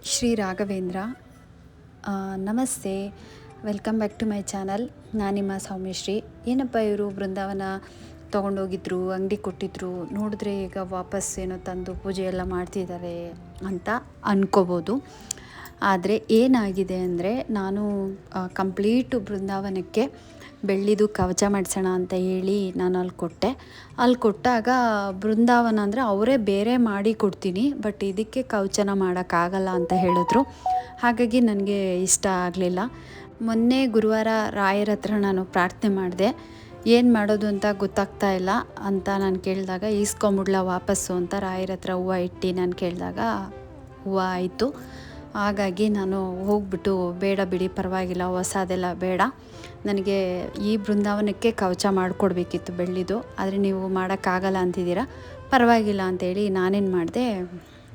ಶ್ರೀ ರಾಘವೇಂದ್ರ. ನಮಸ್ತೆ, welcome back to my channel. ನಾನು ನಿಮ್ಮ ಸೌಮ್ಯಶ್ರೀ. ಏನಪ್ಪ ಇವರು ಬೃಂದಾವನ ತೊಗೊಂಡೋಗಿದ್ರು, ಅಂಗಡಿ ಕೊಟ್ಟಿದ್ರು, ನೋಡಿದ್ರೆ ಈಗ ವಾಪಸ್ ಏನೋ ತಂದು ಪೂಜೆ ಎಲ್ಲ ಮಾಡ್ತಿದ್ದಾರೆ ಅಂತ ಅಂದ್ಕೋಬೋದು. ಆದರೆ ಏನಾಗಿದೆ ಅಂದರೆ, ನಾನು ಕಂಪ್ಲೀಟು ಬೃಂದಾವನಕ್ಕೆ ಬೆಳ್ಳಿದು ಕವಚ ಮಾಡಿಸೋಣ ಅಂತ ಹೇಳಿ ನಾನು ಅಲ್ಲಿ ಕೊಟ್ಟಾಗ ಬೃಂದಾವನ ಅಂದರೆ ಅವರೇ ಬೇರೆ ಮಾಡಿ ಕೊಡ್ತೀನಿ, ಬಟ್ ಇದಕ್ಕೆ ಕವಚನ ಮಾಡೋಕ್ಕಾಗಲ್ಲ ಅಂತ ಹೇಳಿದ್ರು. ಹಾಗಾಗಿ ನನಗೆ ಇಷ್ಟ ಆಗಲಿಲ್ಲ. ಮೊನ್ನೆ ಗುರುವಾರ ರಾಯರ ಹತ್ರ ನಾನು ಪ್ರಾರ್ಥನೆ ಮಾಡಿದೆ, ಏನು ಮಾಡೋದು ಅಂತ ಗೊತ್ತಾಗ್ತಾ ಇಲ್ಲ ಅಂತ ನಾನು ಕೇಳಿದಾಗ, ಈಸ್ಕೊಂಬಿಡ್ಲ ವಾಪಸ್ಸು ಅಂತ ರಾಯರ ಹತ್ರ ಹೂವು ಇಟ್ಟು ನಾನು ಕೇಳಿದಾಗ ಹೂವು ಆಯಿತು. ಹಾಗಾಗಿ ನಾನು ಹೋಗ್ಬಿಟ್ಟು, ಬೇಡ ಬಿಡಿ ಪರವಾಗಿಲ್ಲ, ಹೊಸದೆಲ್ಲ ಬೇಡ, ನನಗೆ ಈ ಬೃಂದಾವನಕ್ಕೆ ಕವಚ ಮಾಡಿಕೊಡ್ಬೇಕಿತ್ತು ಬೆಳ್ಳಿದು, ಆದರೆ ನೀವು ಮಾಡೋಕ್ಕಾಗಲ್ಲ ಅಂತಿದ್ದೀರಾ, ಪರವಾಗಿಲ್ಲ ಅಂತೇಳಿ ನಾನೇನು ಮಾಡಿದೆ,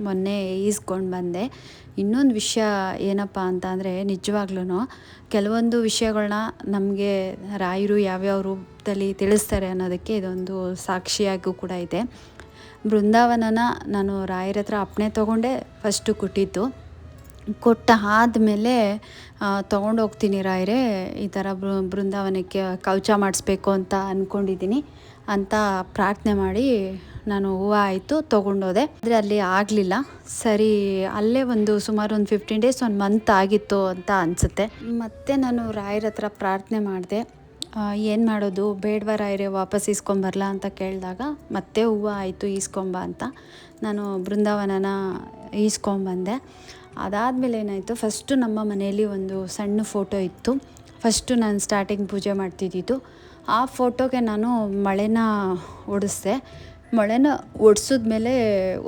ಮೊನ್ನೆ ಈಸ್ಕೊಂಡು ಬಂದೆ. ಇನ್ನೊಂದು ವಿಷಯ ಏನಪ್ಪ ಅಂತ ಅಂದರೆ, ನಿಜವಾಗ್ಲೂ ಕೆಲವೊಂದು ವಿಷಯಗಳನ್ನ ನಮಗೆ ರಾಯರು ಯಾವ್ಯಾವ ರೂಪದಲ್ಲಿ ತಿಳಿಸ್ತಾರೆ ಅನ್ನೋದಕ್ಕೆ ಇದೊಂದು ಸಾಕ್ಷಿಯಾಗೂ ಕೂಡ ಇದೆ. ಬೃಂದಾವನನ ನಾನು ರಾಯರ ಹತ್ರ ಅಪ್ಪಣೆ ತೊಗೊಂಡೆ ಫಸ್ಟು ಕೊಟ್ಟ ಆದಮೇಲೆ ತೊಗೊಂಡೋಗ್ತೀನಿ ರಾಯರೇ, ಈ ಥರ ಬೃಂದಾವನಕ್ಕೆ ಕವಚ ಮಾಡಿಸ್ಬೇಕು ಅಂತ ಅಂದ್ಕೊಂಡಿದ್ದೀನಿ ಅಂತ ಪ್ರಾರ್ಥನೆ ಮಾಡಿ ನಾನು ಹೂವು ಆಯಿತು ತೊಗೊಂಡೋದೆ. ಆದರೆ ಅಲ್ಲಿ ಆಗಲಿಲ್ಲ. ಸರಿ, ಅಲ್ಲೇ ಸುಮಾರು ಒಂದು 15 ಡೇಸ್, 1 ಮಂತ್ ಆಗಿತ್ತು ಅಂತ ಅನಿಸುತ್ತೆ. ಮತ್ತು ನಾನು ರಾಯರ ಹತ್ರ ಪ್ರಾರ್ಥನೆ ಮಾಡಿದೆ, ಏನು ಮಾಡೋದು, ಬೇಡವಾ ರಾಯರೇ, ವಾಪಸ್ ಇಸ್ಕೊಂಬರಲ್ಲ ಅಂತ ಕೇಳಿದಾಗ, ಮತ್ತೆ ಹೂವು ಆಯಿತು ಈಸ್ಕೊಂಬ ಅಂತ ನಾನು ಬೃಂದಾವನನ ಈಸ್ಕೊಂಬಂದೆ. ಅದಾದಮೇಲೆ ಏನಾಯಿತು, ಫಸ್ಟು ನಮ್ಮ ಮನೆಯಲ್ಲಿ ಒಂದು ಸಣ್ಣ ಫೋಟೋ ಇತ್ತು. ಫಸ್ಟು ನಾನು ಸ್ಟಾರ್ಟಿಂಗ್ ಪೂಜೆ ಮಾಡ್ತಿದ್ದಿದ್ದು ಆ ಫೋಟೋಗೆ ನಾನು ಮಳೆನ ಒಡಿಸ್ದೆ. ಮಳೆನ ಒಡಿಸಿದ್ಮೇಲೆ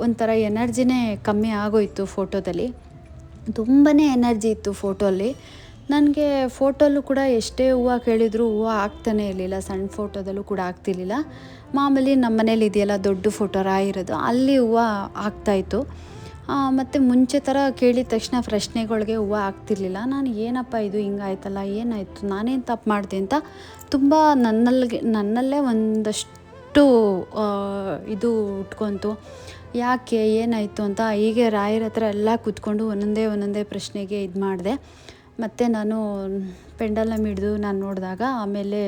ಒಂಥರ ಎನರ್ಜಿನೇ ಕಮ್ಮಿ ಆಗೋಯಿತು ಫೋಟೋದಲ್ಲಿ. ತುಂಬಾ ಎನರ್ಜಿ ಇತ್ತು ಫೋಟೋಲ್ಲಿ. ನನಗೆ ಫೋಟೋಲ್ಲೂ ಕೂಡ ಎಷ್ಟೇ ಹೂವು ಕೇಳಿದರೂ ಹೂವು ಆಗ್ತಾನೆ ಇರಲಿಲ್ಲ. ಸಣ್ಣ ಫೋಟೋದಲ್ಲೂ ಕೂಡ ಆಗ್ತಿರ್ಲಿಲ್ಲ. ಮಾಮೂಲಿ ನಮ್ಮ ಮನೇಲಿ ಇದೆಯಲ್ಲ ದೊಡ್ಡ ಫೋಟೋ ರಾಯಿರೋದು, ಅಲ್ಲಿ ಹೂವು ಆಗ್ತಾಯಿತ್ತು. ಮತ್ತು ಮುಂಚೆ ಥರ ಕೇಳಿದ ತಕ್ಷಣ ಪ್ರಶ್ನೆಗಳಿಗೆ ಹೂವು ಆಗ್ತಿರ್ಲಿಲ್ಲ. ನಾನು ಏನಪ್ಪ ಇದು ಹಿಂಗಾಯ್ತಲ್ಲ, ಏನಾಯಿತು, ನಾನೇನು ತಪ್ಪು ಮಾಡಿದೆ ಅಂತ ತುಂಬ ನನ್ನಲ್ಲೇ ಒಂದಷ್ಟು ಇದು ಉಟ್ಕೊತು. ಯಾಕೆ, ಏನಾಯಿತು ಅಂತ ಹೀಗೆ ರಾಯರ ಹತ್ರ ಎಲ್ಲ ಕೂತ್ಕೊಂಡು ಒಂದೊಂದೇ ಪ್ರಶ್ನೆಗೆ ಇದು ಮಾಡಿದೆ. ಮತ್ತು ನಾನು ಪೆಂಡಲ್ನ ಮಿಡಿದು ನಾನು ನೋಡಿದಾಗ ಆಮೇಲೆ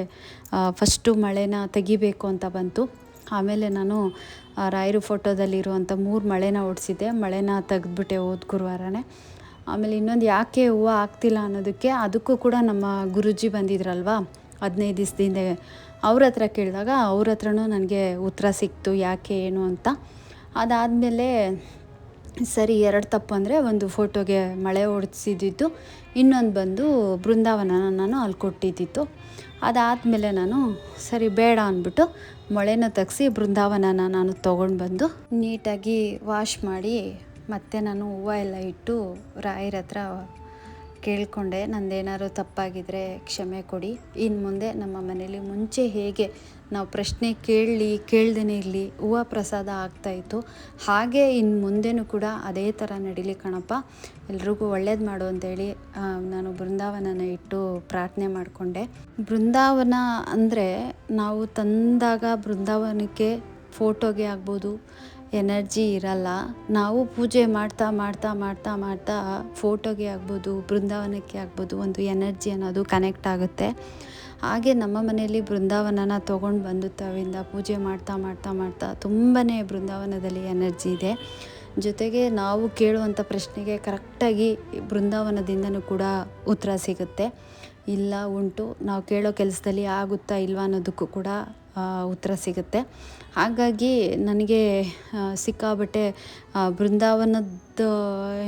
ಫಸ್ಟು ಮಳೆನ ತೆಗಿಬೇಕು ಅಂತ ಬಂತು. ಆಮೇಲೆ ನಾನು ರಾಯರು ಫೋಟೋದಲ್ಲಿರುವಂಥ 3 ಮಳೆನ ಓಡಿಸಿದ್ದೆ. ಮಳೆನ ತೆಗೆದ್ಬಿಟ್ಟೆ ಹೋದ ಗುರುವಾರನೇ. ಆಮೇಲೆ ಇನ್ನೊಂದು ಯಾಕೆ ಹೂವು ಆಗ್ತಿಲ್ಲ ಅನ್ನೋದಕ್ಕೆ, ಅದಕ್ಕೂ ಕೂಡ ನಮ್ಮ ಗುರೂಜಿ ಬಂದಿದ್ರಲ್ವ 15 ದಿವಸದಿಂದ, ಅವ್ರ ಹತ್ರ ಕೇಳಿದಾಗ ಅವ್ರ ಹತ್ರನೂ ನನಗೆ ಉತ್ತರ ಸಿಕ್ತು ಯಾಕೆ ಏನು ಅಂತ. ಅದಾದಮೇಲೆ ಸರಿ, 2 ತಪ್ಪು ಅಂದರೆ, ಒಂದು ಫೋಟೋಗೆ ಮಳೆ ಹೊಡೆಸಿದ್ದು, ಇನ್ನೊಂದು ಬಂದು ಬೃಂದಾವನನ ನಾನು ಅಲ್ಲಿ ಕೊಟ್ಟಿದ್ದಿತ್ತು. ಅದಾದಮೇಲೆ ನಾನು ಸರಿ ಬೇಡ ಅಂದ್ಬಿಟ್ಟು ಮೊಳೆನ ತೆಗೆಸಿ ಬೃಂದಾವನನ ನಾನು ತೊಗೊಂಡು ಬಂದು ನೀಟಾಗಿ ವಾಶ್ ಮಾಡಿ, ಮತ್ತೆ ನಾನು ಹೂವು ಎಲ್ಲ ಇಟ್ಟು ರಾಯರ ಹತ್ರ ಕೇಳಿಕೊಂಡೆ, ನಂದೇನಾದ್ರು ತಪ್ಪಾಗಿದ್ದರೆ ಕ್ಷಮೆ ಕೊಡಿ. ಇನ್ನು ಮುಂದೆ ನಮ್ಮ ಮನೇಲಿ ಮುಂಚೆ ಹೇಗೆ ನಾವು ಪ್ರಶ್ನೆ ಕೇಳ್ದೇ ಇರಲಿ ಹೂವು ಪ್ರಸಾದ ಆಗ್ತಾಯಿತ್ತು, ಹಾಗೆ ಇನ್ನು ಮುಂದೆನೂ ಕೂಡ ಅದೇ ಥರ ನಡೀಲಿ ಕಣಪ್ಪ, ಎಲ್ರಿಗೂ ಒಳ್ಳೇದು ಮಾಡು ಅಂತೇಳಿ ನಾನು ಬೃಂದಾವನನ ಇಟ್ಟು ಪ್ರಾರ್ಥನೆ ಮಾಡಿಕೊಂಡೆ. ಬೃಂದಾವನ ಅಂದರೆ, ನಾವು ತಂದಾಗ ಬೃಂದಾವನಕ್ಕೆ ಫೋಟೋಗೆ ಆಗ್ಬೋದು ಎನರ್ಜಿ ಇರಲ್ಲ. ನಾವು ಪೂಜೆ ಮಾಡ್ತಾ ಫೋಟೋಗೆ ಆಗ್ಬೋದು, ಬೃಂದಾವನಕ್ಕೆ ಆಗ್ಬೋದು, ಒಂದು ಎನರ್ಜಿ ಅನ್ನೋದು ಕನೆಕ್ಟ್ ಆಗುತ್ತೆ. ಹಾಗೆ ನಮ್ಮ ಮನೆಯಲ್ಲಿ ಬೃಂದಾವನನ ತೊಗೊಂಡು ಬಂದು ತವಿಂದ ಪೂಜೆ ಮಾಡ್ತಾ ತುಂಬಾ ಬೃಂದಾವನದಲ್ಲಿ ಎನರ್ಜಿ ಇದೆ. ಜೊತೆಗೆ ನಾವು ಕೇಳುವಂಥ ಪ್ರಶ್ನೆಗೆ ಕರೆಕ್ಟಾಗಿ ಬೃಂದಾವನದಿಂದನೂ ಕೂಡ ಉತ್ತರ ಸಿಗುತ್ತೆ. ಇಲ್ಲ, ಉಂಟು, ನಾವು ಕೇಳೋ ಕೆಲಸದಲ್ಲಿ ಆಗುತ್ತಾ ಇಲ್ವಾ ಅನ್ನೋದಕ್ಕೂ ಕೂಡ ಉತ್ತರ ಸಿಗುತ್ತೆ. ಹಾಗಾಗಿ ನನಗೆ ಸಿಕ್ಕಾಬಟ್ಟೆ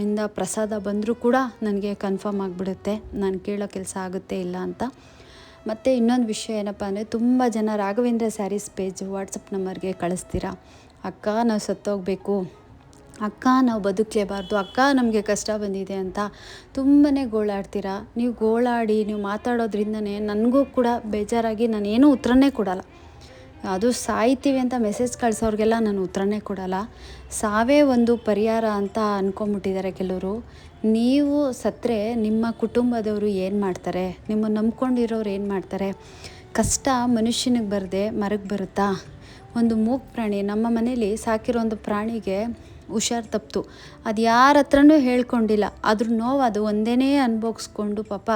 ಇಂದ ಪ್ರಸಾದ ಬಂದರೂ ಕೂಡ ನನಗೆ ಕನ್ಫರ್ಮ್ ಆಗಿಬಿಡುತ್ತೆ ನಾನು ಕೇಳೋ ಕೆಲಸ ಆಗುತ್ತೆ ಇಲ್ಲ ಅಂತ. ಮತ್ತು ಇನ್ನೊಂದು ವಿಷಯ ಏನಪ್ಪ ಅಂದರೆ, ತುಂಬ ಜನ ರಾಘವೇಂದ್ರ ಸ್ಯಾರೀಸ್ ಪೇಜ್ ವಾಟ್ಸಪ್ ನಂಬರ್ಗೆ ಕಳಿಸ್ತೀರಾ, ಅಕ್ಕ ನಾವು ಸತ್ತೋಗಬೇಕು, ಅಕ್ಕ ನಾವು ಬದುಕಲೇಬಾರ್ದು, ಅಕ್ಕ ನಮಗೆ ಕಷ್ಟ ಬಂದಿದೆ ಅಂತ ತುಂಬಾ ಗೋಳಾಡ್ತೀರಾ. ನೀವು ಗೋಳಾಡಿ ನೀವು ಮಾತಾಡೋದ್ರಿಂದನೇ ನನಗೂ ಕೂಡ ಬೇಜಾರಾಗಿ ನಾನೇನೂ ಉತ್ತರನೇ ಕೊಡಲ್ಲ. ಅದು ಸಾಯ್ತೀವಿ ಅಂತ ಮೆಸೇಜ್ ಕಳಿಸೋರಿಗೆಲ್ಲ ನಾನು ಉತ್ತರನೇ ಕೊಡಲ್ಲ. ಸಾವೇ ಒಂದು ಪರಿಹಾರ ಅಂತ ಅಂದ್ಕೊಂಬಿಟ್ಟಿದ್ದಾರೆ ಕೆಲವರು. ನೀವು ಸತ್ತರೆ ನಿಮ್ಮ ಕುಟುಂಬದವರು ಏನು ಮಾಡ್ತಾರೆ, ನಿಮ್ಮನ್ನು ನಂಬ್ಕೊಂಡಿರೋರು ಏನು ಮಾಡ್ತಾರೆ? ಕಷ್ಟ ಮನುಷ್ಯನಿಗೆ ಬರದೆ ಮರಕ್ಕೆ ಬರುತ್ತಾ? ಒಂದು ಮೂಕ ಪ್ರಾಣಿ, ನಮ್ಮ ಮನೇಲಿ ಸಾಕಿರೋ ಒಂದು ಪ್ರಾಣಿಗೆ ಹುಷಾರು ತಪ್ಪಿತು. ಅದು ಯಾರ ಹತ್ರನೂ ಹೇಳ್ಕೊಂಡಿಲ್ಲ. ಅದ್ರ ನೋವು ಅದು ಒಂದೇ ಅನುಭವಿಸ್ಕೊಂಡು ಪಾಪ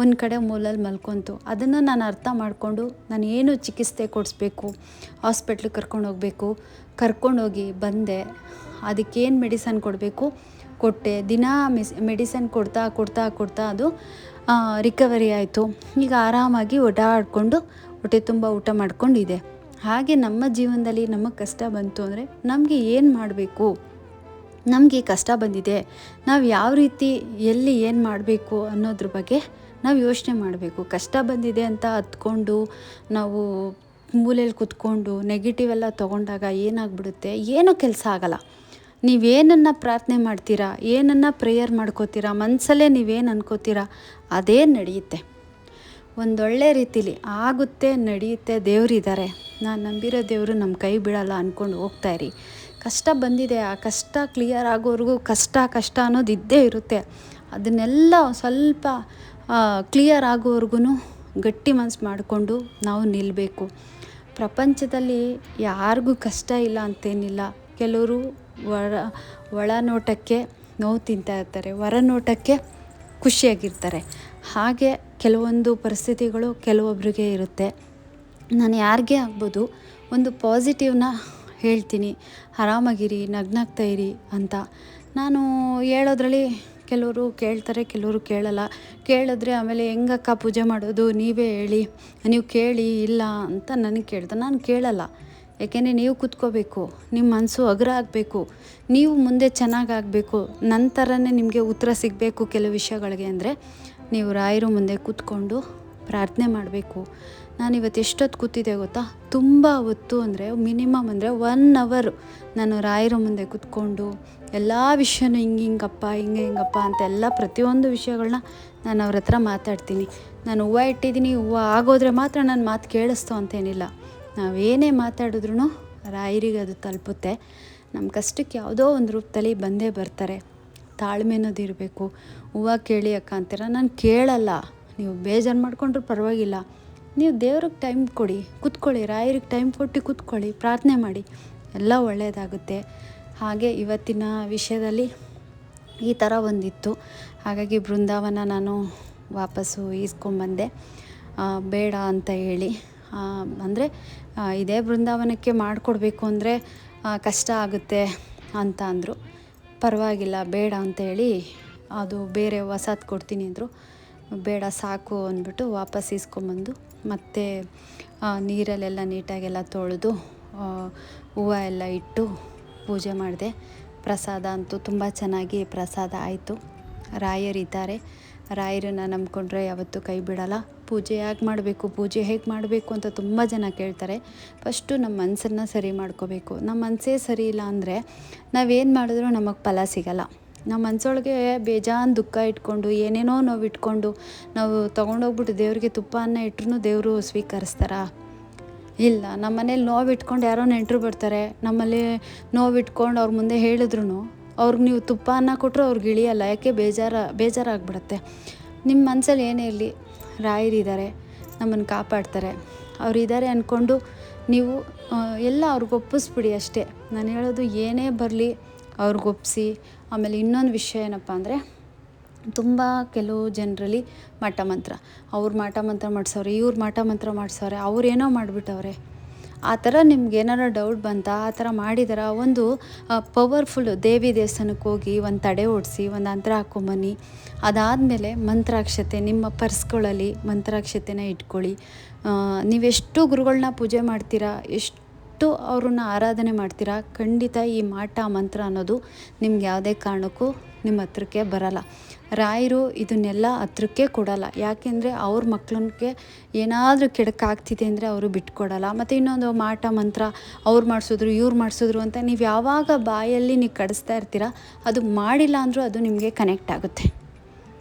ಒಂದು ಕಡೆ ಮೂಲಲ್ಲಿ ಮಲ್ಕೊಂತು. ಅದನ್ನು ನಾನು ಅರ್ಥ ಮಾಡಿಕೊಂಡು ನಾನು ಏನು ಚಿಕಿತ್ಸೆ ಕೊಡಿಸ್ಬೇಕು, ಹಾಸ್ಪಿಟ್ಲಿಗೆ ಕರ್ಕೊಂಡೋಗಬೇಕು, ಕರ್ಕೊಂಡೋಗಿ ಬಂದೆ. ಅದಕ್ಕೇನು ಮೆಡಿಸನ್ ಕೊಡಬೇಕು ಕೊಟ್ಟೆ. ದಿನ ಮೆಡಿಸನ್ ಕೊಡ್ತಾ ಅದು ರಿಕವರಿ ಆಯಿತು. ಈಗ ಆರಾಮಾಗಿ ಓಡಾಡಿಕೊಂಡು ಹೊಟ್ಟೆ ತುಂಬ ಊಟ ಮಾಡ್ಕೊಂಡಿದೆ. ಹಾಗೆ ನಮ್ಮ ಜೀವನದಲ್ಲಿ ನಮಗೆ ಕಷ್ಟ ಬಂತು ಅಂದರೆ ನಮಗೆ ಏನು ಮಾಡಬೇಕು, ನಮಗೆ ಕಷ್ಟ ಬಂದಿದೆ, ನಾವು ಯಾವ ರೀತಿ ಎಲ್ಲಿ ಏನು ಮಾಡಬೇಕು ಅನ್ನೋದ್ರ ಬಗ್ಗೆ ನಾವು ಯೋಚನೆ ಮಾಡಬೇಕು. ಕಷ್ಟ ಬಂದಿದೆ ಅಂತ ಹತ್ಕೊಂಡು ನಾವು ಮೂಲೆಯಲ್ಲಿ ಕೂತ್ಕೊಂಡು ನೆಗೆಟಿವ್ ಎಲ್ಲ ತೊಗೊಂಡಾಗ ಏನಾಗ್ಬಿಡುತ್ತೆ, ಏನೂ ಕೆಲಸ ಆಗಲ್ಲ. ನೀವೇನನ್ನು ಪ್ರಾರ್ಥನೆ ಮಾಡ್ತೀರಾ, ಏನನ್ನು ಪ್ರೇಯರ್ ಮಾಡ್ಕೋತೀರಾ, ಮನಸ್ಸಲ್ಲೇ ನೀವೇನು ಅನ್ಕೋತೀರಾ ಅದೇ ನಡೆಯುತ್ತೆ. ಒಂದೊಳ್ಳೆ ರೀತಿಲಿ ಆಗುತ್ತೆ, ನಡೆಯುತ್ತೆ. ದೇವರಿದ್ದಾರೆ, ನಾನು ನಂಬಿರೋ ದೇವರು ನಮ್ಮ ಕೈ ಬಿಡಲ್ಲ ಅಂದ್ಕೊಂಡು ಹೋಗ್ತಾಯಿರಿ. ಕಷ್ಟ ಬಂದಿದೆ, ಆ ಕಷ್ಟ ಕ್ಲಿಯರ್ ಆಗೋವರೆಗೂ ಕಷ್ಟ ಅನ್ನೋದು ಇದ್ದೇ ಇರುತ್ತೆ. ಅದನ್ನೆಲ್ಲ ಸ್ವಲ್ಪ ಕ್ಲಿಯರ್ ಆಗೋವರೆಗೂ ಗಟ್ಟಿ ಮನಸ್ಸು ಮಾಡಿಕೊಂಡು ನಾವು ನಿಲ್ಲಬೇಕು. ಪ್ರಪಂಚದಲ್ಲಿ ಯಾರಿಗೂ ಕಷ್ಟ ಇಲ್ಲ ಅಂತೇನಿಲ್ಲ. ಕೆಲವರು ಒಳ ನೋಟಕ್ಕೆ ನೋವು ತಿಂತಾ ಇರ್ತಾರೆ, ಹೊರ ನೋಟಕ್ಕೆ ಖುಷಿಯಾಗಿರ್ತಾರೆ. ಹಾಗೆ ಕೆಲವೊಂದು ಪರಿಸ್ಥಿತಿಗಳು ಕೆಲವೊಬ್ಬರಿಗೆ ಇರುತ್ತೆ. ನಾನು ಯಾರಿಗೇ ಆಗ್ಬೋದು ಒಂದು ಪಾಸಿಟಿವ್ನ ಹೇಳ್ತೀನಿ, ಆರಾಮಾಗಿರಿ, ನಗ್ನಾಗ್ತಾ ಇರಿ ಅಂತ. ನಾನು ಹೇಳೋದ್ರಲ್ಲಿ ಕೆಲವರು ಕೇಳ್ತಾರೆ, ಕೆಲವರು ಕೇಳಲ್ಲ. ಕೇಳಿದ್ರೆ ಆಮೇಲೆ ಹೆಂಗಕ್ಕ ಪೂಜೆ ಮಾಡೋದು ನೀವೇ ಹೇಳಿ, ನೀವು ಕೇಳಿ ಇಲ್ಲ ಅಂತ ನನಗೆ ಕೇಳ್ತಾರೆ. ನಾನು ಕೇಳಲ್ಲ. ಯಾಕೆಂದರೆ ನೀವು ಕೂತ್ಕೋಬೇಕು, ನಿಮ್ಮ ಮನಸ್ಸು ಹಗುರ ಆಗಬೇಕು, ನೀವು ಮುಂದೆ ಚೆನ್ನಾಗಾಗಬೇಕು, ನನ್ನ ಥರನೇ ನಿಮಗೆ ಉತ್ತರ ಸಿಗಬೇಕು ಕೆಲವು ವಿಷಯಗಳಿಗೆ ಅಂದರೆ ನೀವು ರಾಯರ ಮುಂದೆ ಕೂತ್ಕೊಂಡು ಪ್ರಾರ್ಥನೆ ಮಾಡಬೇಕು. ನಾನಿವತ್ತು ಎಷ್ಟೊತ್ತು ಕೂತಿದ್ದೆ ಗೊತ್ತಾ? ತುಂಬ ಹೊತ್ತು ಅಂದರೆ ಮಿನಿಮಮ್ ಅಂದರೆ 1 hour ನಾನು ರಾಯರ ಮುಂದೆ ಕೂತ್ಕೊಂಡು ಎಲ್ಲ ವಿಷಯನೂ ಹಿಂಗಪ್ಪ ಅಂತ ಎಲ್ಲ ಪ್ರತಿಯೊಂದು ವಿಷಯಗಳನ್ನ ನಾನು ಅವ್ರ ಹತ್ರ ಮಾತಾಡ್ತೀನಿ. ನಾನು ಹೂವು ಇಟ್ಟಿದ್ದೀನಿ, ಹೂವು ಆಗೋದ್ರೆ ಮಾತ್ರ ನನ್ನ ಮಾತು ಕೇಳಿಸ್ತು ಅಂತೇನಿಲ್ಲ. ನಾವೇನೇ ಮಾತಾಡಿದ್ರೂ ರಾಯರಿಗೆ ಅದು ತಲುಪುತ್ತೆ. ನಮ್ಮ ಕಷ್ಟಕ್ಕೆ ಯಾವುದೋ ಒಂದು ರೂಪದಲ್ಲಿ ಬಂದೇ ಬರ್ತಾರೆ. ತಾಳ್ಮೆ ಅನ್ನೋದು ಇರಬೇಕು. ಹೂವು ಕೇಳಿ ಅಕ್ಕ ಅಂತೀರ, ನಾನು ಕೇಳಲ್ಲ. ನೀವು ಬೇಜಾರು ಮಾಡ್ಕೊಂಡ್ರೂ ಪರವಾಗಿಲ್ಲ. ನೀವು ದೇವ್ರಿಗೆ ಟೈಮ್ ಕೊಡಿ, ಕೂತ್ಕೊಳ್ಳಿ, ರಾಯರಿಗೆ ಟೈಮ್ ಕೊಟ್ಟು ಕೂತ್ಕೊಳ್ಳಿ, ಪ್ರಾರ್ಥನೆ ಮಾಡಿ, ಎಲ್ಲ ಒಳ್ಳೆಯದಾಗುತ್ತೆ. ಹಾಗೆ ಇವತ್ತಿನ ವಿಷಯದಲ್ಲಿ ಈ ಥರ ಒಂದಿತ್ತು. ಹಾಗಾಗಿ ಬೃಂದಾವನ ನಾನು ವಾಪಸ್ಸು ಈಸ್ಕೊಂಬಂದೆ. ಬೇಡ ಅಂತ ಹೇಳಿ ಅಂದರೆ ಇದೇ ಬೃಂದಾವನಕ್ಕೆ ಮಾಡಿಕೊಡ್ಬೇಕು ಅಂದರೆ ಕಷ್ಟ ಆಗುತ್ತೆ ಅಂತ ಅಂದರು. ಪರವಾಗಿಲ್ಲ ಬೇಡ ಅಂತೇಳಿ ಅದು ಬೇರೆ ಹೊಸದು ಕೊಡ್ತೀನಿ ಅಂದರು. ಬೇಡ ಸಾಕು ಅಂದ್ಬಿಟ್ಟು ವಾಪಸ್ ಇಸ್ಕೊಂಬಂದು ಮತ್ತೆ ನೀರಲ್ಲೆಲ್ಲ ನೀಟಾಗೆಲ್ಲ ತೊಳೆದು ಹೂವು ಎಲ್ಲ ಇಟ್ಟು ಪೂಜೆ ಮಾಡಿದೆ. ಪ್ರಸಾದ ಅಂತೂ ತುಂಬ ಚೆನ್ನಾಗಿ ಪ್ರಸಾದ ಆಯಿತು. ರಾಯರಿದ್ದಾರೆ, ರಾಯರನ್ನು ನಂಬ್ಕೊಂಡ್ರೆ ಯಾವತ್ತೂ ಕೈ ಬಿಡಲ್ಲ. ಪೂಜೆ ಯಾಕೆ ಮಾಡಬೇಕು, ಪೂಜೆ ಹೇಗೆ ಮಾಡಬೇಕು ಅಂತ ತುಂಬ ಜನ ಕೇಳ್ತಾರೆ. ಫಸ್ಟು ನಮ್ಮ ಮನಸ್ಸನ್ನು ಸರಿ ಮಾಡ್ಕೋಬೇಕು. ನಮ್ಮ ಮನಸ್ಸೇ ಸರಿ ಇಲ್ಲ ಅಂದರೆ ನಾವೇನು ಮಾಡಿದ್ರೂ ನಮಗೆ ಫಲ ಸಿಗಲ್ಲ. ನಮ್ಮ ಮನಸ್ಸೊಳಗೆ ಬೇಜಾನ್ ದುಃಖ ಇಟ್ಕೊಂಡು ಏನೇನೋ ನೋವು ಇಟ್ಕೊಂಡು ನಾವು ತೊಗೊಂಡೋಗ್ಬಿಟ್ಟು ದೇವರಿಗೆ ತುಪ್ಪ ಅನ್ನ ಇಟ್ರೂ ದೇವರು ಸ್ವೀಕರಿಸ್ತಾರಾ? ಇಲ್ಲ. ನಮ್ಮ ಮನೇಲಿ ನೋವು ಇಟ್ಕೊಂಡು ಯಾರೋ ನೆಂಟರು ಬರ್ತಾರೆ, ನಮ್ಮಲ್ಲಿ ನೋವು ಇಟ್ಕೊಂಡು ಅವ್ರ ಮುಂದೆ ಹೇಳಿದ್ರು ಅವ್ರಿಗೆ ನೀವು ತುಪ್ಪ ಅನ್ನ ಕೊಟ್ಟರು ಅವ್ರಿಗೆ ಇಳಿಯಲ್ಲ. ಯಾಕೆ? ಬೇಜಾರಾಗ್ಬಿಡುತ್ತೆ. ನಿಮ್ಮ ಮನಸ್ಸಲ್ಲಿ ಏನೇ ಇರಲಿ, ರಾಯರಿದ್ದಾರೆ, ನಮ್ಮನ್ನು ಕಾಪಾಡ್ತಾರೆ, ಅವರಿದ್ದಾರೆ ಅಂದ್ಕೊಂಡು ನೀವು ಎಲ್ಲ ಅವ್ರಿಗೆ ಒಪ್ಪಿಸ್ಬಿಡಿ ಅಷ್ಟೇ. ನಾನು ಹೇಳೋದು ಏನೇ ಬರಲಿ ಅವ್ರಿಗೊಪ್ಪಿಸಿ. ಆಮೇಲೆ ಇನ್ನೊಂದು ವಿಷಯ ಏನಪ್ಪ ಅಂದರೆ, ತುಂಬ ಕೆಲವು ಜನರಲ್ಲಿ ಮಾಟ ಮಂತ್ರ, ಅವ್ರು ಮಾಟ ಮಂತ್ರ ಮಾಡಿಸೋರೆ, ಇವ್ರು ಮಾಟ ಮಂತ್ರ ಮಾಡಿಸೋರೆ, ಅವ್ರೇನೋ ಮಾಡಿಬಿಟ್ಟವ್ರೆ. ಆ ಥರ ನಿಮ್ಗೆ ಏನಾರ ಡೌಟ್ ಬಂತಾ? ಆ ಥರ ಮಾಡಿದಾರ? ಒಂದು ಪವರ್ಫುಲ್ಲು ದೇವಿ ದೇವಸ್ಥಾನಕ್ಕೆ ಹೋಗಿ ಒಂದು ತಡೆ ಓಡಿಸಿ ಒಂದು ಮಂತ್ರ ಹಾಕ್ಕೊಂಬನ್ನಿ. ಅದಾದಮೇಲೆ ಮಂತ್ರಾಕ್ಷತೆ ನಿಮ್ಮ ಪರ್ಸ್ಗಳಲ್ಲಿ ಮಂತ್ರಾಕ್ಷತೆನ ಇಟ್ಕೊಳ್ಳಿ. ನೀವೆಷ್ಟು ಗುರುಗಳನ್ನ ಪೂಜೆ ಮಾಡ್ತೀರಾ, ಎಷ್ಟು ಅವ್ರನ್ನ ಆರಾಧನೆ ಮಾಡ್ತೀರಾ, ಖಂಡಿತ ಈ ಮಾಟ ಮಂತ್ರ ಅನ್ನೋದು ನಿಮ್ಗೆ ಯಾವುದೇ ಕಾರಣಕ್ಕೂ ನಿಮ್ಮ ಹತ್ರಕ್ಕೆ ಬರಲ್ಲ. ರಾಯರು ಇದನ್ನೆಲ್ಲ ಹತ್ರಕ್ಕೆ ಕೊಡಲ್ಲ. ಯಾಕೆಂದರೆ ಅವ್ರ ಮಕ್ಕಳಿಗೆ ಏನಾದರೂ ಕೆಡಕಾಗ್ತಿದೆ ಅಂದರೆ ಅವರು ಬಿಟ್ಕೊಡಲ್ಲ. ಮತ್ತು ಇನ್ನೊಂದು ಮಾಟ ಮಂತ್ರ ಅವ್ರು ಮಾಡಿಸಿದ್ರು ಇವ್ರು ಮಾಡಿಸಿದ್ರು ಅಂತ ನೀವು ಯಾವಾಗ ಬಾಯಲ್ಲಿ ನೀವು ಕಡಿಸ್ತಾ ಇರ್ತೀರ, ಅದು ಮಾಡಿಲ್ಲ ಅಂದರೂ ಅದು ನಿಮಗೆ ಕನೆಕ್ಟ್ ಆಗುತ್ತೆ.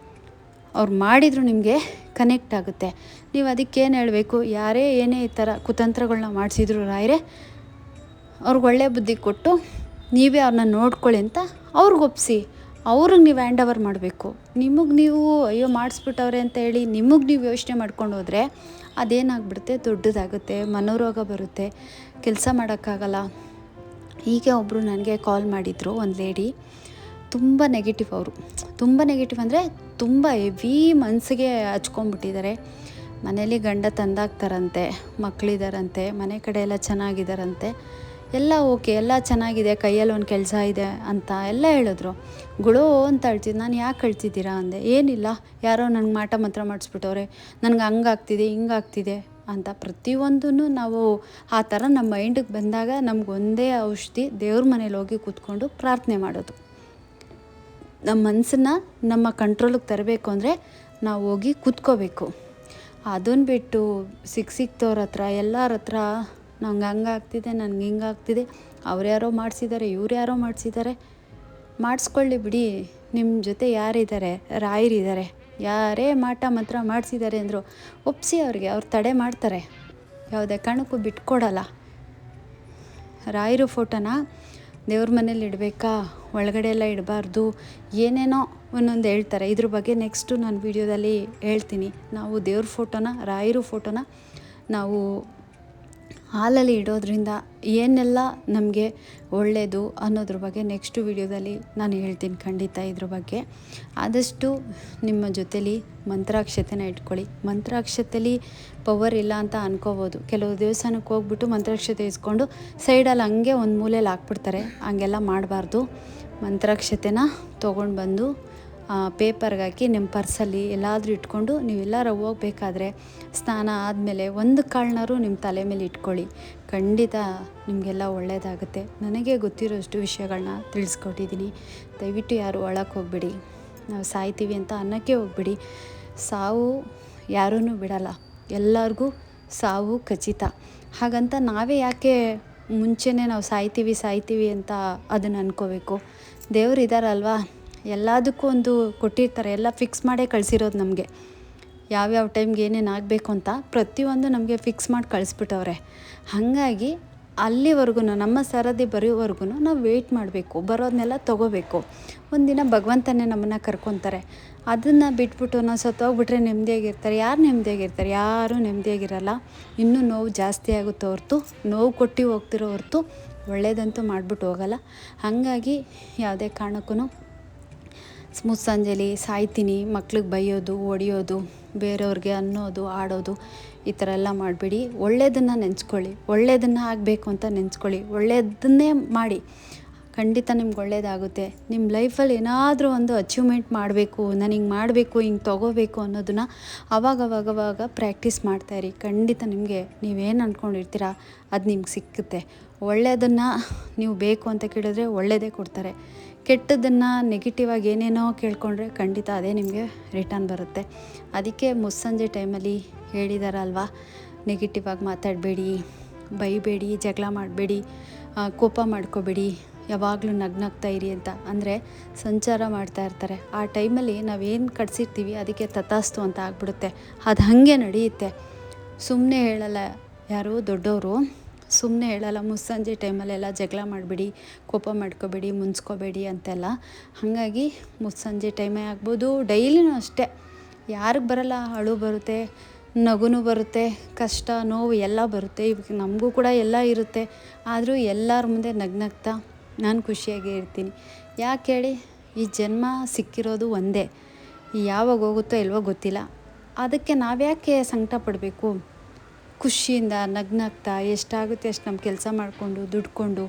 ಅವ್ರು ಮಾಡಿದರೂ ನಿಮಗೆ ಕನೆಕ್ಟ್ ಆಗುತ್ತೆ. ನೀವು ಅದಕ್ಕೇನು ಹೇಳಬೇಕು, ಯಾರೇ ಏನೇ ಈ ಥರ ಕುತಂತ್ರಗಳನ್ನ ಮಾಡಿಸಿದ್ರು ರಾಯರೇ ಅವ್ರಿಗೆ ಒಳ್ಳೆ ಬುದ್ಧಿ ಕೊಟ್ಟು ನೀವೇ ಅವ್ರನ್ನ ನೋಡ್ಕೊಳ್ಳಿ ಅಂತ ಅವ್ರಿಗೆ ಒಪ್ಪಿಸಿ. ಅವ್ರಿಗೆ ನೀವು ಹ್ಯಾಂಡ್ ಓವರ್ ಮಾಡಬೇಕು. ನಿಮಗೆ ನೀವು ಅಯ್ಯೋ ಮಾಡಿಸ್ಬಿಟ್ಟವ್ರೆ ಅಂತ ಹೇಳಿ ನಿಮಗೆ ನೀವು ಯೋಚನೆ ಮಾಡ್ಕೊಂಡು ಹೋದರೆ ಅದೇನಾಗ್ಬಿಡುತ್ತೆ, ದೊಡ್ಡದಾಗುತ್ತೆ, ಮನೋರೋಗ ಬರುತ್ತೆ, ಕೆಲಸ ಮಾಡೋಕ್ಕಾಗಲ್ಲ. ಹೀಗೆ ಒಬ್ಬರು ನನಗೆ ಕಾಲ್ ಮಾಡಿದರು, ಒಂದು ಲೇಡಿ. ತುಂಬ ನೆಗೆಟಿವ್ ಅವರು. ತುಂಬ ನೆಗೆಟಿವ್ ಅಂದರೆ ತುಂಬ ಹೆವಿ ಮನಸ್ಸಿಗೆ ಹಚ್ಕೊಂಡ್ಬಿಟ್ಟಿದ್ದಾರೆ. ಮನೇಲಿ ಗಂಡ ತಂದಾಗ್ತಾರಂತೆ, ಮಕ್ಕಳಿದಾರಂತೆ, ಮನೆ ಕಡೆ ಎಲ್ಲ ಚೆನ್ನಾಗಿದ್ದಾರಂತೆ, ಎಲ್ಲ ಓಕೆ, ಎಲ್ಲ ಚೆನ್ನಾಗಿದೆ, ಕೈಯಲ್ಲಿ ಒಂದು ಕೆಲಸ ಇದೆ ಅಂತ ಎಲ್ಲ ಹೇಳಿದ್ರು. ಗುಳೋ ಅಂತ ಅಳ್ತಿದ್ದು. ನಾನು ಯಾಕೆ ಅಳ್ತಿದ್ದೀರಾ ಅಂದೆ. ಏನಿಲ್ಲ, ಯಾರೋ ನನಗೆ ಮಾಟ ಮಂತ್ರ ಮಾಡಿಸ್ಬಿಟ್ಟವ್ರೆ, ನನಗೆ ಹಂಗಾಗ್ತಿದೆ ಹಿಂಗಾಗ್ತಿದೆ ಅಂತ. ಪ್ರತಿಯೊಂದೂ ನಾವು ಆ ಥರ ನಮ್ಮ ಮೈಂಡಿಗೆ ಬಂದಾಗ ನಮಗೊಂದೇ ಔಷಧಿ, ದೇವ್ರ ಮನೇಲಿ ಹೋಗಿ ಕೂತ್ಕೊಂಡು ಪ್ರಾರ್ಥನೆ ಮಾಡೋದು. ನಮ್ಮ ಮನಸ್ಸನ್ನು ನಮ್ಮ ಕಂಟ್ರೋಲಿಗೆ ತರಬೇಕು ಅಂದರೆ ನಾವು ಹೋಗಿ ಕೂತ್ಕೋಬೇಕು. ಅದನ್ನು ಬಿಟ್ಟು ಸಿಕ್ತವ್ರ ಹತ್ರ ಎಲ್ಲರ ಹತ್ರ ನಂಗೆ ಹಂಗಾಗ್ತಿದೆ, ನನಗೆ ಹಿಂಗಾಗ್ತಿದೆ, ಅವ್ರ್ಯಾರೋ ಮಾಡಿಸಿದ್ದಾರೆ, ಇವ್ರು ಯಾರೋ ಮಾಡಿಸಿದ್ದಾರೆ, ಮಾಡಿಸ್ಕೊಳ್ಳಿ ಬಿಡಿ. ನಿಮ್ಮ ಜೊತೆ ಯಾರಿದ್ದಾರೆ? ರಾಯರಿದ್ದಾರೆ. ಯಾರೇ ಮಾಟ ಮಂತ್ರ ಮಾಡಿಸಿದ್ದಾರೆ ಅಂದರು ಒಪ್ಪಿಸಿ ಅವ್ರಿಗೆ, ಅವ್ರು ತಡೆ ಮಾಡ್ತಾರೆ, ಯಾವುದೇ ಕಾರಣಕ್ಕೂ ಬಿಟ್ಕೊಡಲ್ಲ. ರಾಯರು ಫೋಟೋನ ದೇವ್ರ ಮನೇಲಿ ಇಡಬೇಕಾ, ಒಳಗಡೆ ಎಲ್ಲ ಇಡಬಾರ್ದು, ಏನೇನೋ ಒಂದೊಂದು ಹೇಳ್ತಾರೆ. ಇದ್ರ ಬಗ್ಗೆ ನೆಕ್ಸ್ಟು ನಾನು ವೀಡಿಯೋದಲ್ಲಿ ಹೇಳ್ತೀನಿ. ನಾವು ದೇವ್ರ ಫೋಟೋನ, ರಾಯರು ಫೋಟೋನ ನಾವು ಹಾಲಲ್ಲಿ ಇಡೋದ್ರಿಂದ ಏನೆಲ್ಲ ನಮಗೆ ಒಳ್ಳೆಯದು ಅನ್ನೋದ್ರ ಬಗ್ಗೆ ನೆಕ್ಸ್ಟು ವೀಡಿಯೋದಲ್ಲಿ ನಾನು ಹೇಳ್ತೀನಿ ಖಂಡಿತ. ಇದ್ರ ಬಗ್ಗೆ ಆದಷ್ಟು ನಿಮ್ಮ ಜೊತೇಲಿ ಮಂತ್ರಾಕ್ಷತೆನ ಇಟ್ಕೊಳ್ಳಿ. ಮಂತ್ರಾಕ್ಷತೆಲಿ ಪವರ್ ಇಲ್ಲ ಅಂತ ಅನ್ಕೋಬೋದು. ಕೆಲವು ದೇವಸ್ಥಾನಕ್ಕೆ ಹೋಗ್ಬಿಟ್ಟು ಮಂತ್ರಾಕ್ಷತೆ ಇಸ್ಕೊಂಡು ಸೈಡಲ್ಲಿ ಹಂಗೆ ಒಂದು ಮೂಲೆಯಲ್ಲಿ ಹಾಕ್ಬಿಡ್ತಾರೆ. ಹಂಗೆಲ್ಲ ಮಾಡಬಾರ್ದು. ಮಂತ್ರಾಕ್ಷತೆನ ತೊಗೊಂಡು ಬಂದು ಪೇಪರ್ಗೆ ಹಾಕಿ ನಿಮ್ಮ ಪರ್ಸಲ್ಲಿ ಎಲ್ಲಾದರೂ ಇಟ್ಕೊಂಡು, ನೀವೆಲ್ಲರೂ ಹೋಗ್ಬೇಕಾದ್ರೆ ಸ್ನಾನ ಆದಮೇಲೆ ಒಂದು ಕಾಳನ್ನಾರು ನಿಮ್ಮ ತಲೆ ಮೇಲೆ ಇಟ್ಕೊಳ್ಳಿ. ಖಂಡಿತ ನಿಮಗೆಲ್ಲ ಒಳ್ಳೆಯದಾಗುತ್ತೆ. ನನಗೆ ಗೊತ್ತಿರೋಷ್ಟು ವಿಷಯಗಳನ್ನ ತಿಳಿಸ್ಕೊಟ್ಟಿದ್ದೀನಿ. ದಯವಿಟ್ಟು ಯಾರು ಒಳಕ್ಕೆ ಹೋಗ್ಬಿಡಿ. ನಾವು ಸಾಯ್ತೀವಿ ಅಂತ ಅನ್ನೋಕ್ಕೆ ಹೋಗ್ಬಿಡಿ. ಸಾವು ಯಾರೂ ಬಿಡಲ್ಲ, ಎಲ್ಲರಿಗೂ ಸಾವು ಖಚಿತ. ಹಾಗಂತ ನಾವೇ ಯಾಕೆ ಮುಂಚೆನೇ ನಾವು ಸಾಯ್ತೀವಿ ಅಂತ ಅದನ್ನು ಅಂದ್ಕೋಬೇಕು. ದೇವ್ರು ಇದ್ದಾರಲ್ವ, ಎಲ್ಲದಕ್ಕೂ ಒಂದು ಕೊಟ್ಟಿರ್ತಾರೆ, ಎಲ್ಲ ಫಿಕ್ಸ್ ಮಾಡೇ ಕಳಿಸಿರೋದು ನಮಗೆ. ಯಾವ್ಯಾವ ಟೈಮ್ಗೆ ಏನೇನು ಆಗಬೇಕು ಅಂತ ಪ್ರತಿಯೊಂದು ನಮಗೆ ಫಿಕ್ಸ್ ಮಾಡಿ ಕಳಿಸ್ಬಿಟ್ಟವ್ರೆ. ಹಾಗಾಗಿ ಅಲ್ಲಿವರೆಗೂ ನಮ್ಮ ಸರದಿ ಬರೋವರೆಗೂ ನಾವು ವೆಯ್ಟ್ ಮಾಡಬೇಕು, ಬರೋದನ್ನೆಲ್ಲ ತೊಗೋಬೇಕು. ಒಂದಿನ ಭಗವಂತನೇ ನಮ್ಮನ್ನು ಕರ್ಕೊತಾರೆ. ಅದನ್ನು ಬಿಟ್ಬಿಟ್ಟು ನಾವು ಸತ್ತೋಗ್ಬಿಟ್ರೆ ನೆಮ್ಮದಿಯಾಗಿರ್ತಾರೆ. ಯಾರು ನೆಮ್ಮದಿಯಾಗಿರ್ತಾರೆ? ಯಾರೂ ನೆಮ್ಮದಿಯಾಗಿರಲ್ಲ. ಇನ್ನೂ ನೋವು ಜಾಸ್ತಿ ಆಗುತ್ತೆ ಹೊರ್ತು, ನೋವು ಕೊಟ್ಟು ಹೋಗ್ತಿರೋ ಹೊರ್ತು ಒಳ್ಳೇದಂತೂ ಮಾಡಿಬಿಟ್ಟು ಹೋಗಲ್ಲ. ಹಾಗಾಗಿ ಯಾವುದೇ ಕಾರಣಕ್ಕೂ ಮುಸ್ಸಂಜೆಲಿ ಸಾಯ್ತೀನಿ, ಮಕ್ಳಿಗೆ ಬೈಯೋದು, ಹೊಡಿಯೋದು, ಬೇರೆಯವ್ರಿಗೆ ಅನ್ನೋದು, ಆಡೋದು, ಈ ಥರ ಎಲ್ಲ ಮಾಡಬೇಡಿ. ಒಳ್ಳೆಯದನ್ನು ನೆನೆಸ್ಕೊಳ್ಳಿ, ಒಳ್ಳೆಯದನ್ನು ಆಗಬೇಕು ಅಂತ ನೆನೆಸ್ಕೊಳ್ಳಿ, ಒಳ್ಳೆಯದನ್ನೇ ಮಾಡಿ. ಖಂಡಿತ ನಿಮ್ಗೆ ಒಳ್ಳೆಯದಾಗುತ್ತೆ. ನಿಮ್ಮ ಲೈಫಲ್ಲಿ ಏನಾದರೂ ಒಂದು ಅಚೀವ್ಮೆಂಟ್ ಮಾಡಬೇಕು, ನಾನು ಹಿಂಗೆ ಮಾಡಬೇಕು, ಹಿಂಗೆ ತೊಗೋಬೇಕು ಅನ್ನೋದನ್ನು ಅವಾಗವಾಗ ಪ್ರಾಕ್ಟೀಸ್ ಮಾಡ್ತಾಯಿರಿ. ಖಂಡಿತ ನಿಮಗೆ ನೀವೇನು ಅಂದ್ಕೊಂಡಿರ್ತೀರ ಅದು ನಿಮ್ಗೆ ಸಿಕ್ಕುತ್ತೆ. ಒಳ್ಳೆಯದನ್ನು ನೀವು ಬೇಕು ಅಂತ ಕೇಳಿದ್ರೆ ಒಳ್ಳೆಯದೇ ಕೊಡ್ತಾರೆ. ಕೆಟ್ಟದನ್ನು ನೆಗೆಟಿವ್ ಆಗಿ ಏನೇನೋ ಕೇಳ್ಕೊಂಡ್ರೆ ಖಂಡಿತ ಅದೇ ನಿಮಗೆ ರಿಟರ್ನ್ ಬರುತ್ತೆ. ಅದಕ್ಕೆ ಮುಸ್ಸಂಜೆ ಟೈಮಲ್ಲಿ ಹೇಳಿದಾರಲ್ವ, ನೆಗೆಟಿವ್ ಆಗಿ ಮಾತಾಡಬೇಡಿ, ಬೈಬೇಡಿ, ಜಗಳ ಮಾಡಬೇಡಿ, ಕೋಪ ಮಾಡ್ಕೋಬೇಡಿ, ಯಾವಾಗಲೂ ನಗ್ನಾಗ್ತಾ ಇರಿ ಅಂತ. ಅಂದರೆ ಸಂಚಾರ ಮಾಡ್ತಾ ಇರ್ತಾರೆ. ಆ ಟೈಮಲ್ಲಿ ನಾವೇನು ಕಟ್ಸಿರ್ತೀವಿ ಅದಕ್ಕೆ ತಥಾಸ್ತು ಅಂತ ಆಗ್ಬಿಡುತ್ತೆ. ಅದು ಹಾಗೆ ನಡೆಯುತ್ತೆ. ಸುಮ್ಮನೆ ಹೇಳಲ್ಲ ಯಾರು ದೊಡ್ಡವರು, ಸುಮ್ಮನೆ ಹೇಳಲ್ಲ ಮುಸ್ಸಂಜೆ ಟೈಮಲ್ಲೆಲ್ಲ ಜಗಳ ಮಾಡಬೇಡಿ, ಕೋಪ ಮಾಡ್ಕೋಬೇಡಿ, ಮುನ್ಸ್ಕೋಬೇಡಿ ಅಂತೆಲ್ಲ. ಹಾಗಾಗಿ ಮುಸ್ಸಂಜೆ ಟೈಮೇ ಆಗ್ಬೋದು, ಡೈಲಿನೂ ಅಷ್ಟೇ. ಯಾರಿಗೆ ಬರಲ್ಲ? ಅಳು ಬರುತ್ತೆ, ನಗುನೂ ಬರುತ್ತೆ, ಕಷ್ಟ ನೋವು ಎಲ್ಲ ಬರುತ್ತೆ. ಇವಾಗ ನಮಗೂ ಕೂಡ ಎಲ್ಲ ಇರುತ್ತೆ. ಆದರೂ ಎಲ್ಲರ ಮುಂದೆ ನಗ್ನಗ್ತಾ ನಾನು ಖುಷಿಯಾಗಿ ಇರ್ತೀನಿ. ಯಾಕೆ ಹೇಳಿ? ಈ ಜನ್ಮ ಸಿಕ್ಕಿರೋದು ಒಂದೇ, ಯಾವಾಗ ಹೋಗುತ್ತೋ ಇಲ್ವೋ ಗೊತ್ತಿಲ್ಲ. ಅದಕ್ಕೆ ನಾವ್ಯಾಕೆ ಸಂಕಟ ಪಡಬೇಕು? ಖುಷಿಯಿಂದ ನಗ್ನಾಗ್ತಾ ಎಷ್ಟಾಗುತ್ತೆ ಅಷ್ಟು ನಮ್ಮ ಕೆಲಸ ಮಾಡಿಕೊಂಡು ದುಡ್ಕೊಂಡು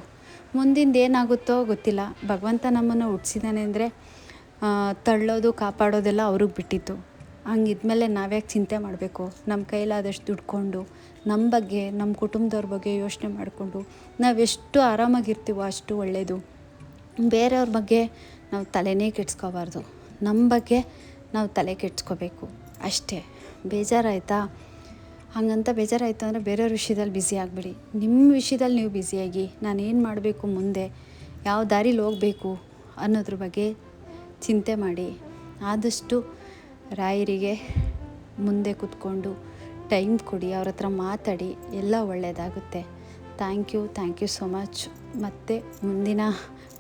ಮುಂದಿಂದ ಏನಾಗುತ್ತೋ ಗೊತ್ತಿಲ್ಲ. ಭಗವಂತ ನಮ್ಮನ್ನು ಹುಟ್ಟಿಸಿದ್ದಾನೆ ಅಂದರೆ ತಳ್ಳೋದು ಕಾಪಾಡೋದೆಲ್ಲ ಅವ್ರಿಗೆ ಬಿಟ್ಟಿತ್ತು. ಹಂಗಿದ್ಮೇಲೆ ನಾವ್ಯಾಕೆ ಚಿಂತೆ ಮಾಡಬೇಕು? ನಮ್ಮ ಕೈಲಾದಷ್ಟು ದುಡ್ಕೊಂಡು ನಮ್ಮ ಬಗ್ಗೆ, ನಮ್ಮ ಕುಟುಂಬದವ್ರ ಬಗ್ಗೆ ಯೋಚನೆ ಮಾಡಿಕೊಂಡು ನಾವೆಷ್ಟು ಆರಾಮಾಗಿರ್ತೀವೋ ಅಷ್ಟು ಒಳ್ಳೆಯದು. ಬೇರೆಯವ್ರ ಬಗ್ಗೆ ನಾವು ತಲೆನೇ ಕೆಡ್ಸ್ಕೋಬಾರ್ದು. ನಮ್ಮ ಬಗ್ಗೆ ನಾವು ತಲೆ ಕೆಡ್ಸ್ಕೋಬೇಕು ಅಷ್ಟೇ. ಬೇಜಾರಾಯಿತಾ? ಹಾಗಂತ ಬೇಜಾರಾಯಿತು ಅಂದರೆ ಬೇರೆಯವ್ರ ವಿಷಯದಲ್ಲಿ ಬ್ಯುಸಿ ಆಗಿಬಿಡಿ. ನಿಮ್ಮ ವಿಷಯದಲ್ಲಿ ನೀವು ಬ್ಯುಸಿಯಾಗಿ ನಾನೇನು ಮಾಡಬೇಕು, ಮುಂದೆ ಯಾವ ದಾರಿಲಿ ಹೋಗಬೇಕು ಅನ್ನೋದ್ರ ಬಗ್ಗೆ ಚಿಂತೆ ಮಾಡಿ. ಆದಷ್ಟು ರಾಯರಿಗೆ ಮುಂದೆ ಕೂತ್ಕೊಂಡು ಟೈಮ್ ಕೊಡಿ, ಅವ್ರ ಹತ್ರ ಮಾತಾಡಿ, ಎಲ್ಲ ಒಳ್ಳೆಯದಾಗುತ್ತೆ. Thank you so much. ಮತ್ತೆ ಮುಂದಿನ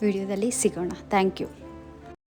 ವಿಡಿಯೋದಲ್ಲಿ ಸಿಗೋಣ. Thank you.